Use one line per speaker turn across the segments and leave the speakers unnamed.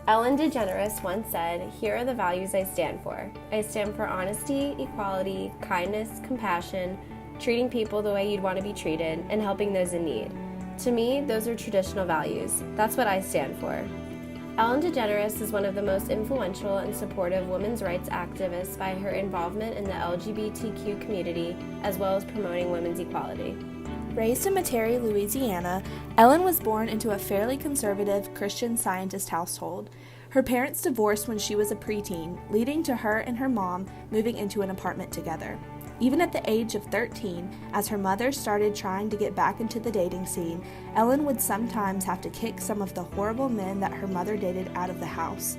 Ellen DeGeneres once said, "Here are the values I stand for. I stand for honesty, equality, kindness, compassion, treating people the way you'd want to be treated, and helping those in need. To me, those are traditional values. That's what I stand for." Ellen DeGeneres is one of the most influential and supportive women's rights activists by her involvement in the LGBTQ community, as well as promoting women's equality.
Raised in Metairie, Louisiana, Ellen was born into a fairly conservative Christian Scientist household. Her parents divorced when she was a preteen, leading to her and her mom moving into an apartment together. Even at the age of 13, as her mother started trying to get back into the dating scene, Ellen would sometimes have to kick some of the horrible men that her mother dated out of the house.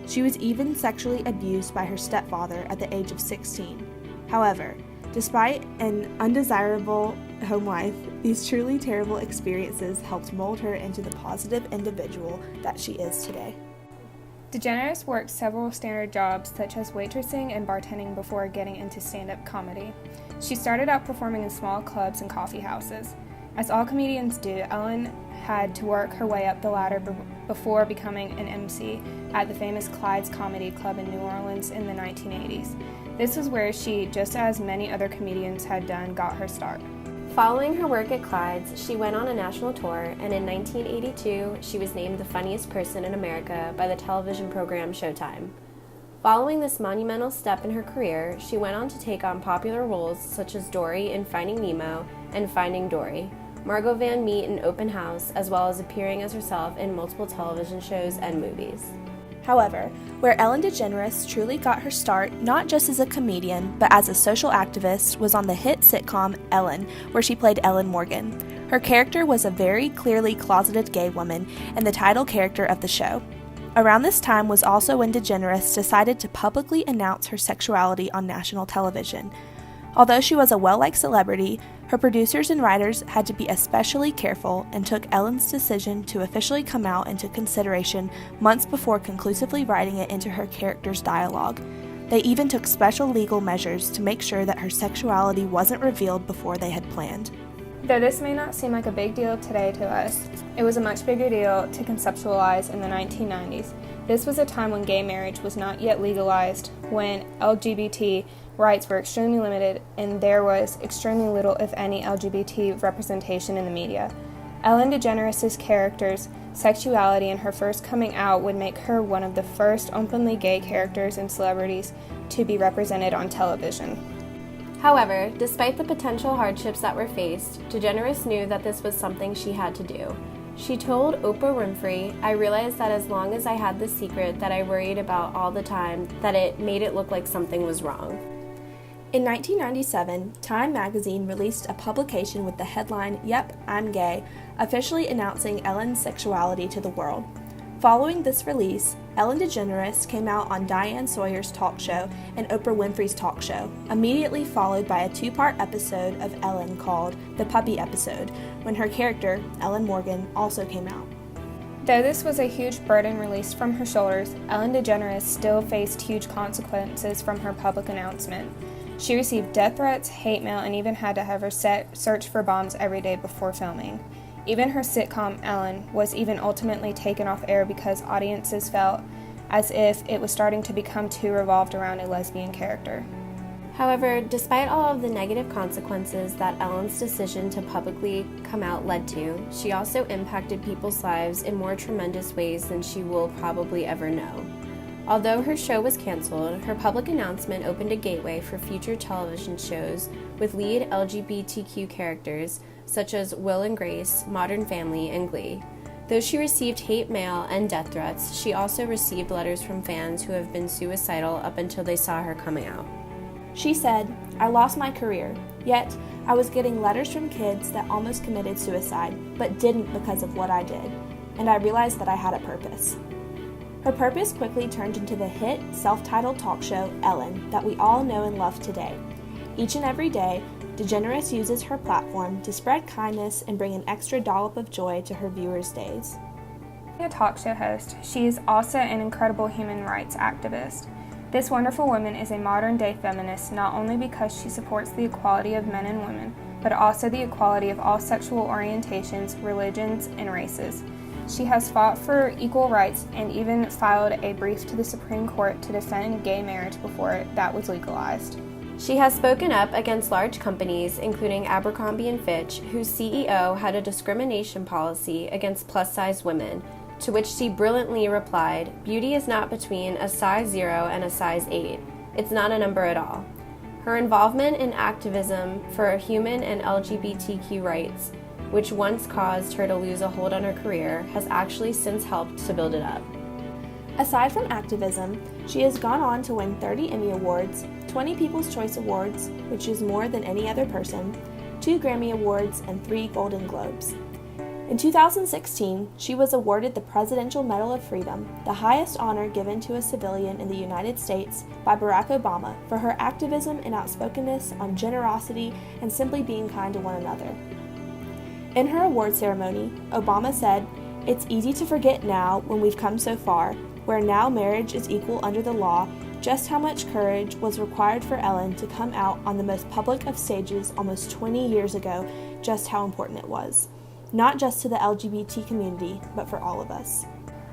She was even sexually abused by her stepfather at the age of 16. However, despite an undesirable home life, these truly terrible experiences helped mold her into the positive individual that she is today.
DeGeneres worked several standard jobs such as waitressing and bartending before getting into stand-up comedy. She started out performing in small clubs and coffee houses. As all comedians do, Ellen had to work her way up the ladder before becoming an MC at the famous Clyde's Comedy Club in New Orleans in the 1980s. This was where she, just as many other comedians had done, got her start.
Following her work at Clyde's, she went on a national tour, and in 1982, she was named the funniest person in America by the television program Showtime. Following this monumental step in her career, she went on to take on popular roles such as Dory in Finding Nemo and Finding Dory, Margot Van Meet in Open House, as well as appearing as herself in multiple television shows and movies.
However, where Ellen DeGeneres truly got her start, not just as a comedian, but as a social activist, was on the hit sitcom Ellen, where she played Ellen Morgan. Her character was a very clearly closeted gay woman and the title character of the show. Around this time was also when DeGeneres decided to publicly announce her sexuality on national television. Although she was a well-liked celebrity, her producers and writers had to be especially careful and took Ellen's decision to officially come out into consideration months before conclusively writing it into her character's dialogue. They even took special legal measures to make sure that her sexuality wasn't revealed before they had planned.
Though this may not seem like a big deal today to us, it was a much bigger deal to conceptualize in the 1990s. This was a time when gay marriage was not yet legalized, when LGBT rights were extremely limited, and there was extremely little, if any, LGBT representation in the media. Ellen DeGeneres' character's sexuality and her first coming out would make her one of the first openly gay characters and celebrities to be represented on television.
However, despite the potential hardships that were faced, DeGeneres knew that this was something she had to do. She told Oprah Winfrey, "I realized that as long as I had this secret that I worried about all the time, that it made it look like something was wrong."
In 1997, Time magazine released a publication with the headline, "Yep, I'm gay," officially announcing Ellen's sexuality to the world. Following this release, Ellen DeGeneres came out on Diane Sawyer's talk show and Oprah Winfrey's talk show, immediately followed by a two-part episode of Ellen called The Puppy Episode, when her character, Ellen Morgan, also came out.
Though this was a huge burden released from her shoulders, Ellen DeGeneres still faced huge consequences from her public announcement. She received death threats, hate mail, and even had to have her set search for bombs every day before filming. Even her sitcom, Ellen, was even ultimately taken off air because audiences felt as if it was starting to become too revolved around a lesbian character.
However, despite all of the negative consequences that Ellen's decision to publicly come out led to, she also impacted people's lives in more tremendous ways than she will probably ever know. Although her show was canceled, her public announcement opened a gateway for future television shows with lead LGBTQ characters such as Will and Grace, Modern Family, and Glee. Though she received hate mail and death threats, she also received letters from fans who have been suicidal up until they saw her coming out.
She said, "I lost my career, yet I was getting letters from kids that almost committed suicide, but didn't because of what I did, and I realized that I had a purpose." Her purpose quickly turned into the hit, self-titled talk show, Ellen, that we all know and love today. Each and every day, DeGeneres uses her platform to spread kindness and bring an extra dollop of joy to her viewers' days.
A talk show host, she is also an incredible human rights activist. This wonderful woman is a modern-day feminist not only because she supports the equality of men and women, but also the equality of all sexual orientations, religions, and races. She has fought for equal rights and even filed a brief to the Supreme Court to defend gay marriage before that was legalized.
She has spoken up against large companies, including Abercrombie & Fitch, whose CEO had a discrimination policy against plus-size women, to which she brilliantly replied, "Beauty is not between a size 0 and a size 8. It's not a number at all." Her involvement in activism for human and LGBTQ rights, which once caused her to lose a hold on her career, has actually since helped to build it up.
Aside from activism, she has gone on to win 30 Emmy Awards, 20 People's Choice Awards, which is more than any other person, 2 Grammy Awards, and 3 Golden Globes. In 2016, she was awarded the Presidential Medal of Freedom, the highest honor given to a civilian in the United States, by Barack Obama for her activism and outspokenness on generosity and simply being kind to one another. In her award ceremony, Obama said, "It's easy to forget now when we've come so far, where now marriage is equal under the law, just how much courage was required for Ellen to come out on the most public of stages almost 20 years ago, just how important it was. Not just to the LGBT community, but for all of us."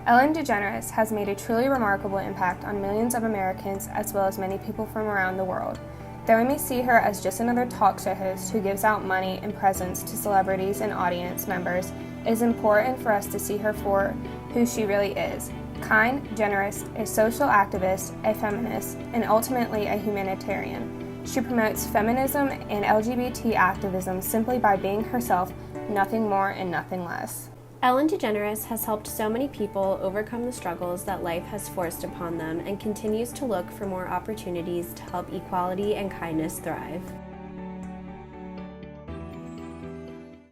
Ellen DeGeneres has made a truly remarkable impact on millions of Americans as well as many people from around the world. Though we may see her as just another talk show host who gives out money and presents to celebrities and audience members, it is important for us to see her for who she really is: kind, generous, a social activist, a feminist, and ultimately a humanitarian. She promotes feminism and LGBT activism simply by being herself, nothing more and nothing less.
Ellen DeGeneres has helped so many people overcome the struggles that life has forced upon them and continues to look for more opportunities to help equality and kindness thrive.